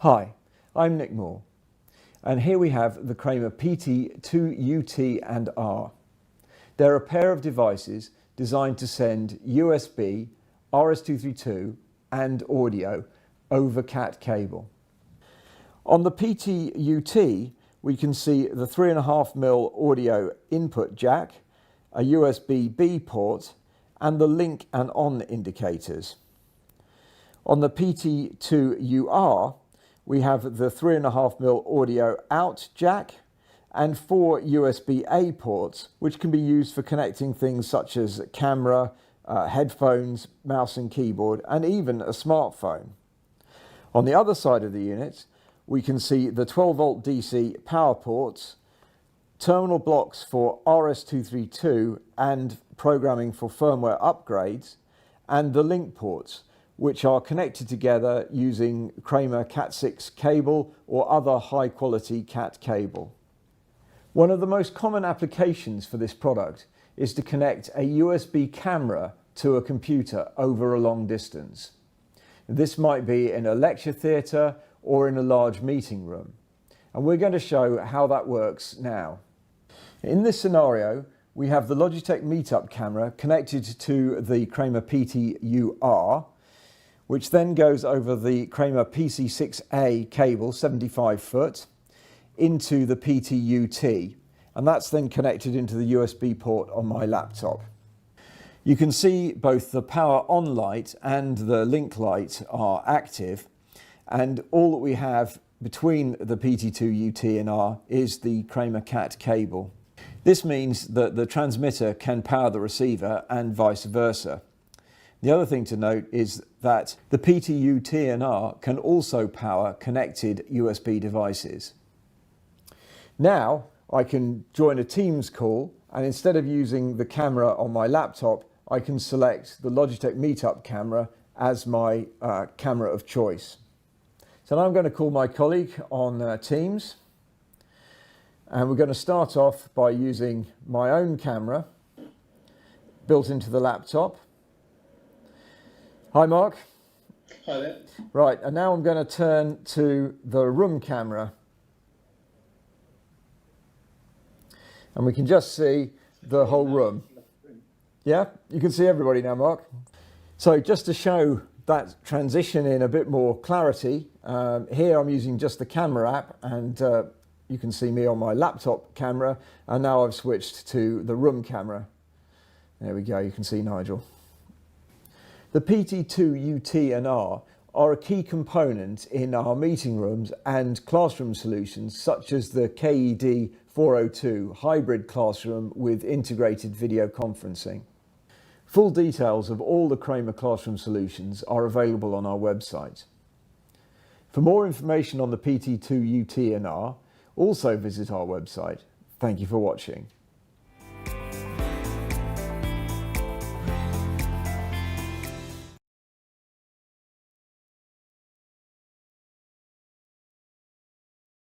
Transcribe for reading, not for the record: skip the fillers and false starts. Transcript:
Hi, I'm Nick Moore, and here we have the Kramer PT-2UT and R. They're a pair of devices designed to send USB, RS-232 and audio over Cat cable. On the PT-UT, we can see the 3.5mm audio input jack, a USB-B port, and the link and on indicators. On the PT-2UR, we have the 3.5mm audio out jack and 4 USB-A ports, which can be used for connecting things such as camera, headphones, mouse and keyboard, and even a smartphone. On the other side of the unit, we can see the 12-volt DC power ports, terminal blocks for RS-232 and programming for firmware upgrades, and the link ports, which are connected together using Kramer Cat6 cable or other high-quality Cat cable. One of the most common applications for this product is to connect a USB camera to a computer over a long distance. This might be in a lecture theatre or in a large meeting room, and we're going to show how that works now. In this scenario, we have the Logitech Meetup camera connected to the Kramer PT-UR, which then goes over the Kramer PC6A cable, 75 foot, into the PT-UT, and that's then connected into the USB port on my laptop. You can see both the power on light and the link light are active, and all that we have between the PT-2UT and R is the Kramer Cat cable. This means that the transmitter can power the receiver and vice versa. The other thing to note is that the PT-UT and R can also power connected USB devices. Now I can join a Teams call, and instead of using the camera on my laptop, I can select the Logitech Meetup camera as my camera of choice. So now I'm going to call my colleague on Teams, and we're going to start off by using my own camera built into the laptop. Hi Mark. Hi there. Right, and now I'm going to turn to the room camera. And we can just see the whole room. Yeah, you can see everybody now, Mark. So just to show that transition in a bit more clarity, here I'm using just the camera app, and you can see me on my laptop camera, and now I've switched to the room camera. There we go, you can see Nigel. The PT-2UT and R are a key component in our meeting rooms and classroom solutions, such as the KED 402 hybrid classroom with integrated video conferencing. Full details of all the Kramer classroom solutions are available on our website. For more information on the PT-2UT and R, also visit our website. Thank you for watching.